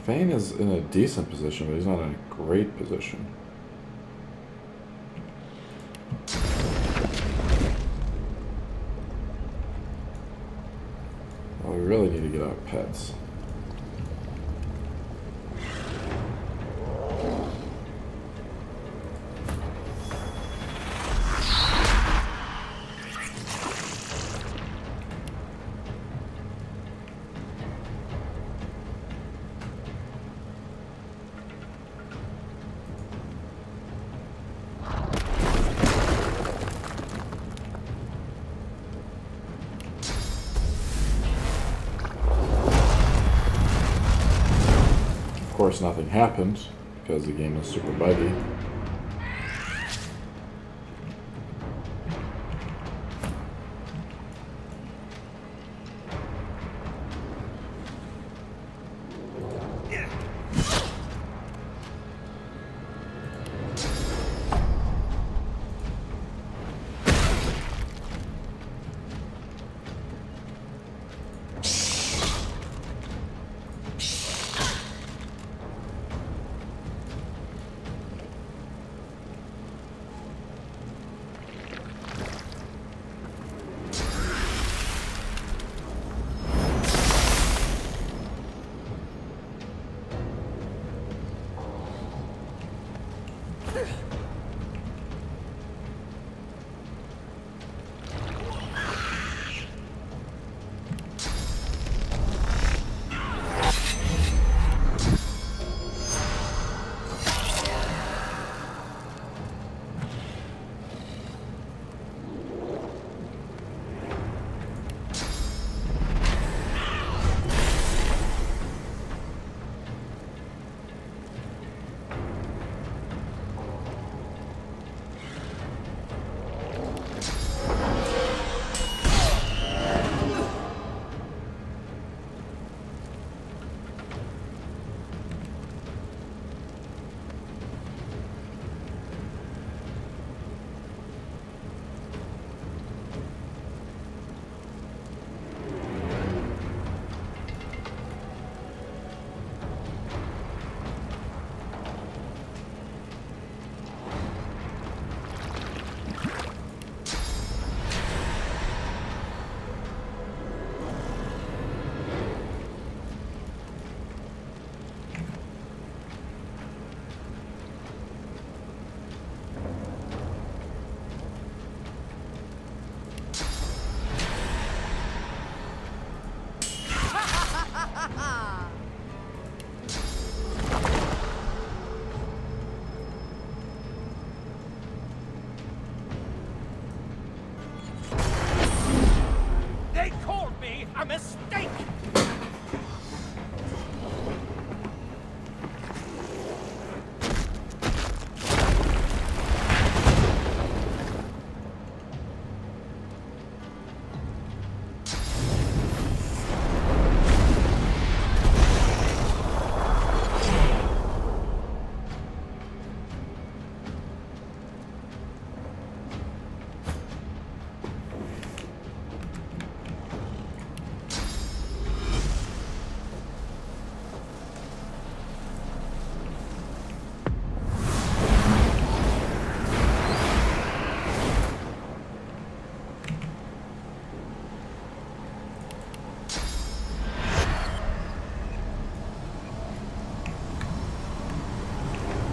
Fane is in a decent position, but he's not in a great position. Well, we really need to get our pets. Of course, nothing happened because the game is super buggy.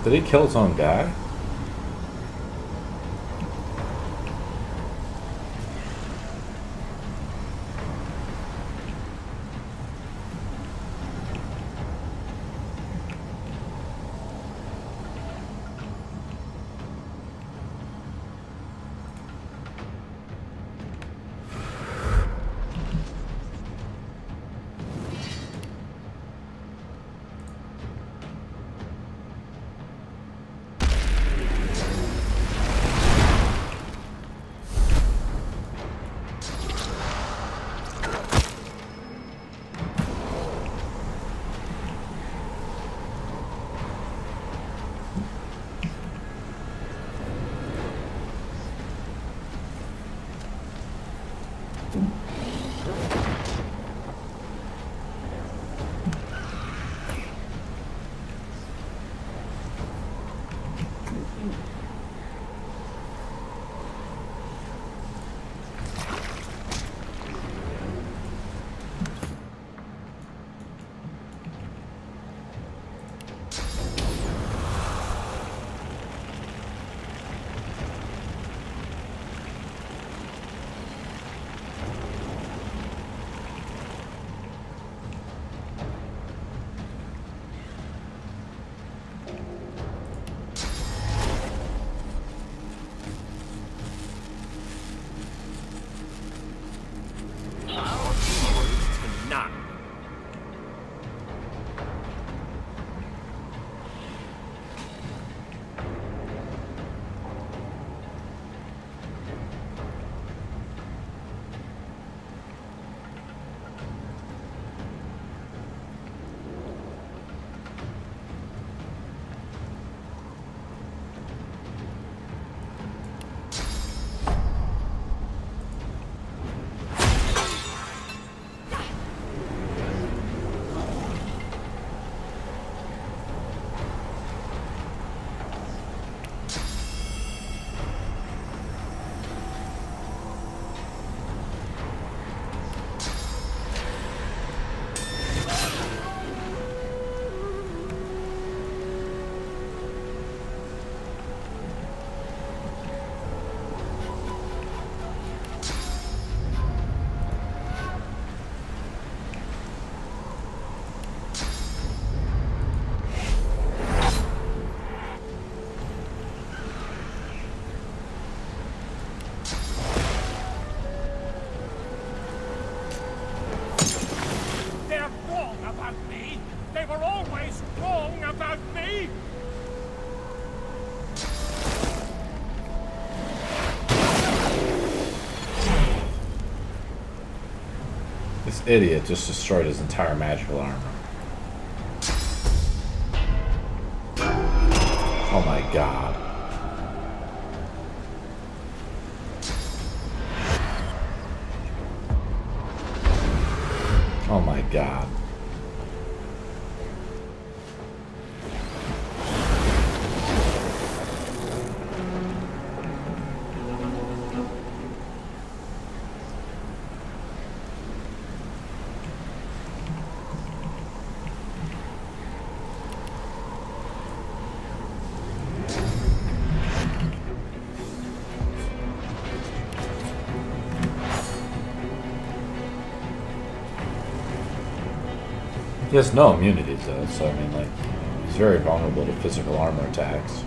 Did he kill his own guy? This idiot just destroyed his entire magical armor. Oh my god. Oh my god. He has no immunities though, so I mean, like, he's very vulnerable to physical armor attacks.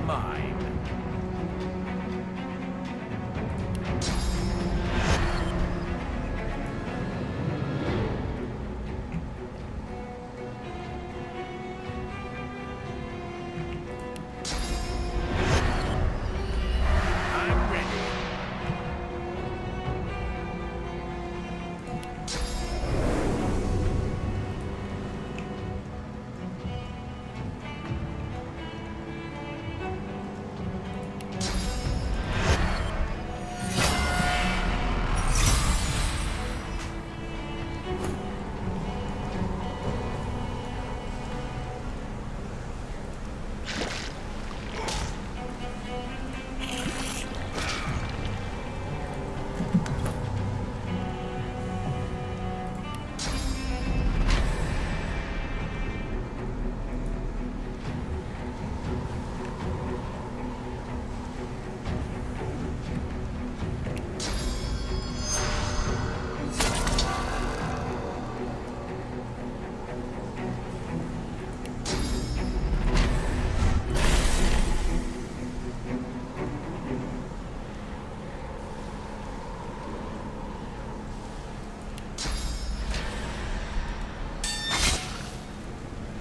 mine. I'm ready.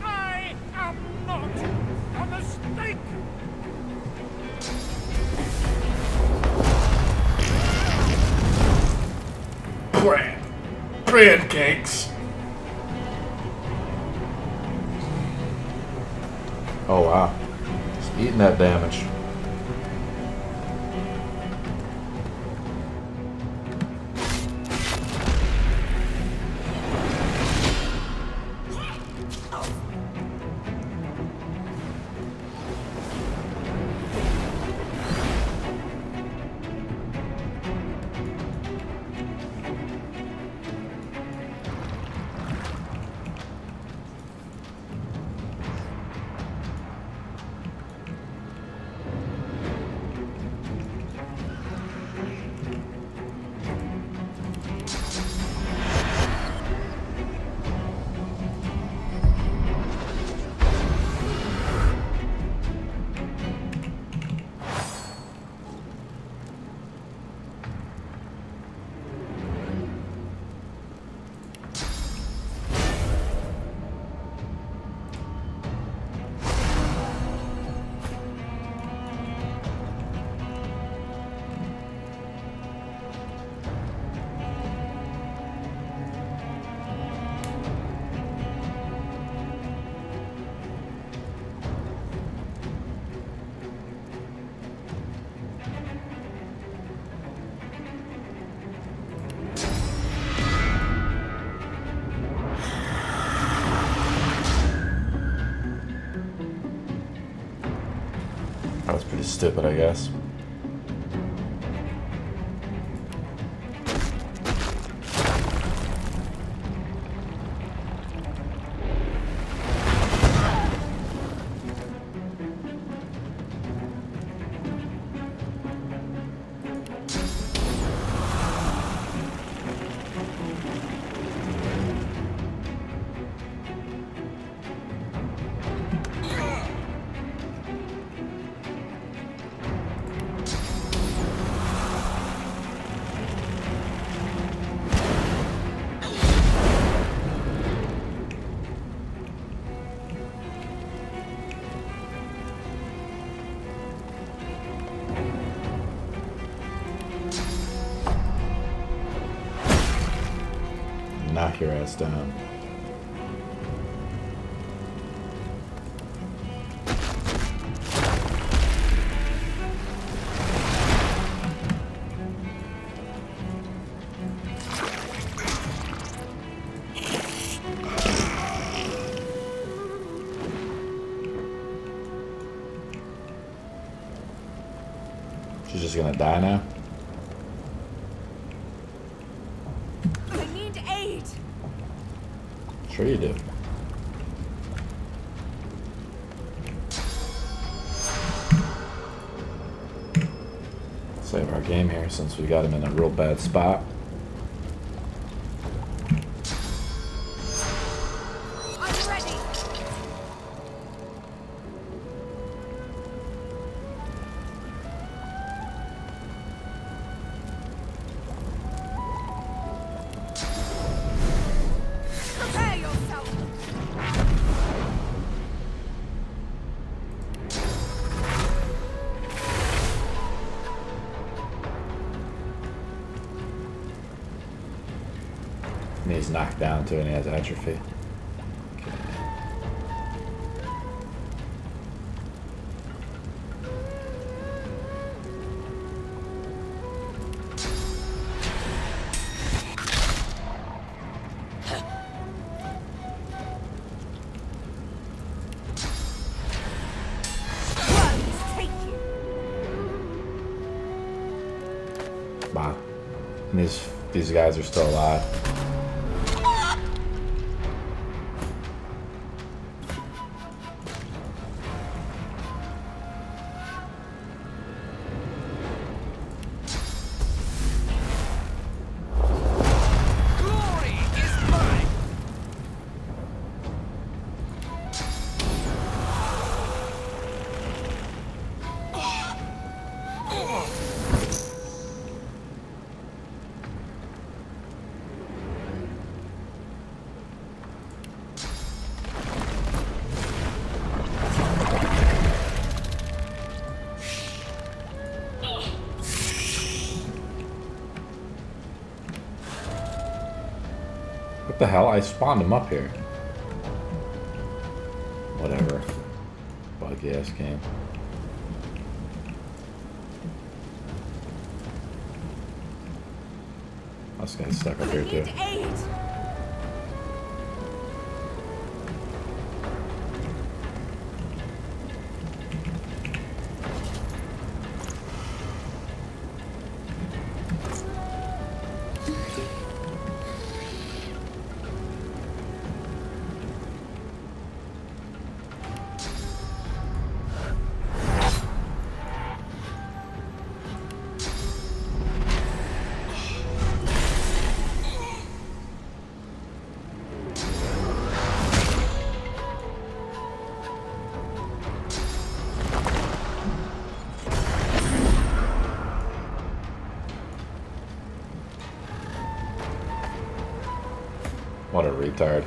I am not a mistake! Pancakes. Oh wow. Just eating that damage. That was pretty stupid, I guess. Knock your ass down. She's just gonna die now? I need aid! Sure you do. Save our game here since we got him in a real bad spot. I'm ready! And he's knocked down too, and he has atrophy. Wow. And these guys are still alive. What the hell? I spawned him up here. Whatever. Buggy ass game. This guy's stuck up here too. What a retard.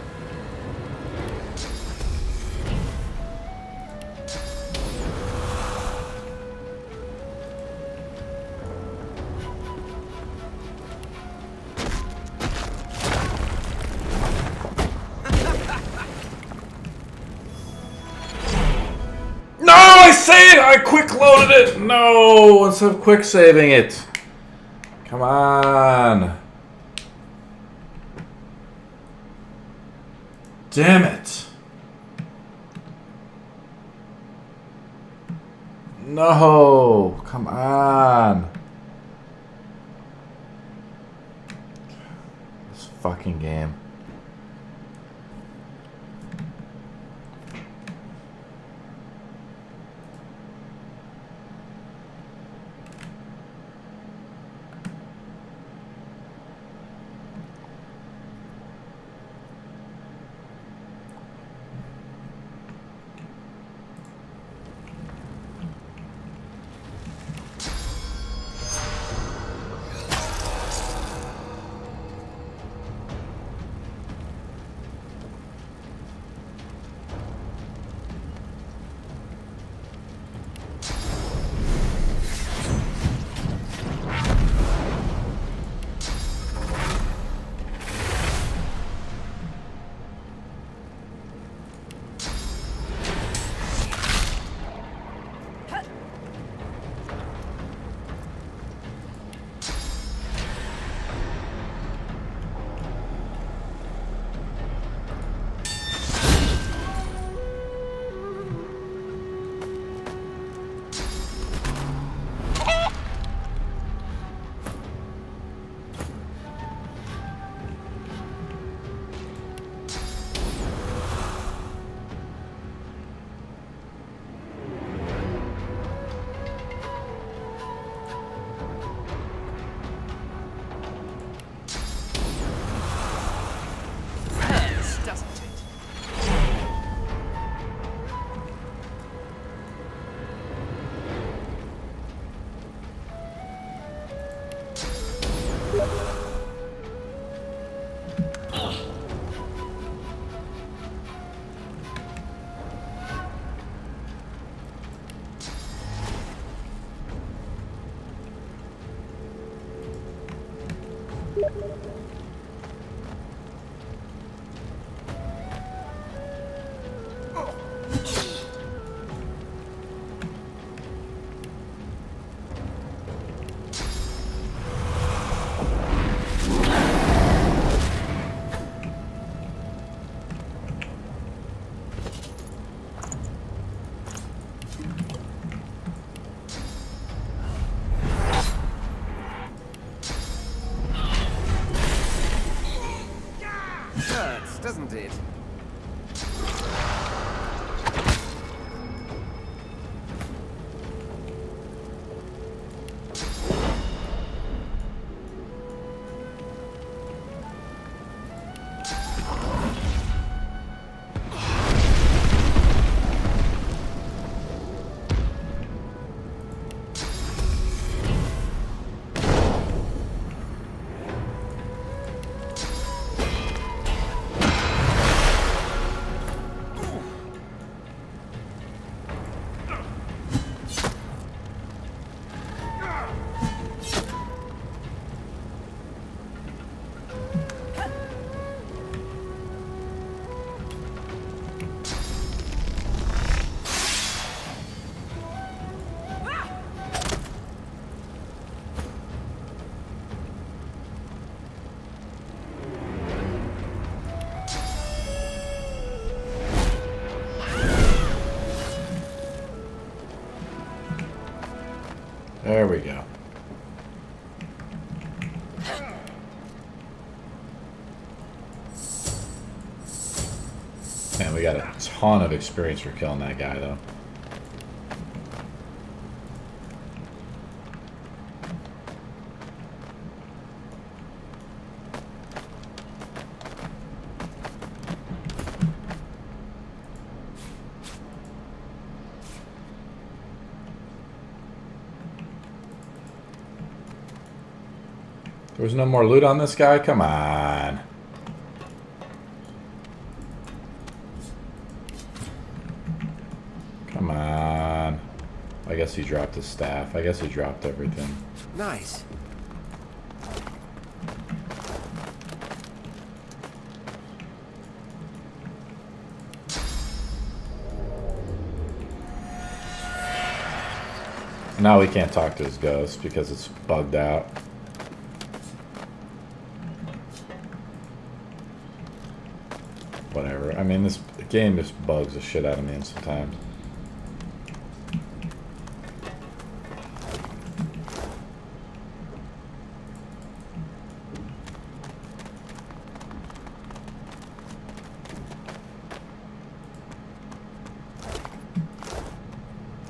No, I saved! I quick loaded it! No, instead of quick saving it. Come on. Damn it. No, come on. This fucking game. grounded. There we go. Man, we got a ton of experience for killing that guy, though. There was no more loot on this guy? Come on. Come on. I guess he dropped his staff. I guess he dropped everything. Nice. Now we can't talk to his ghost because it's bugged out. Whatever. I mean, this game just bugs the shit out of me sometimes.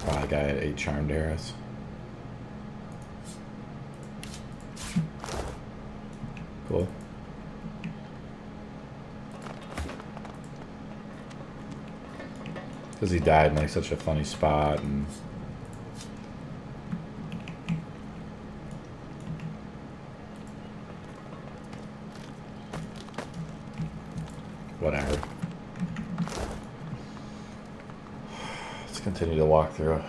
Wow, that guy had 8 charmed arrows. Cool. Because he died in like such a funny spot and whatever. Let's continue to walk through.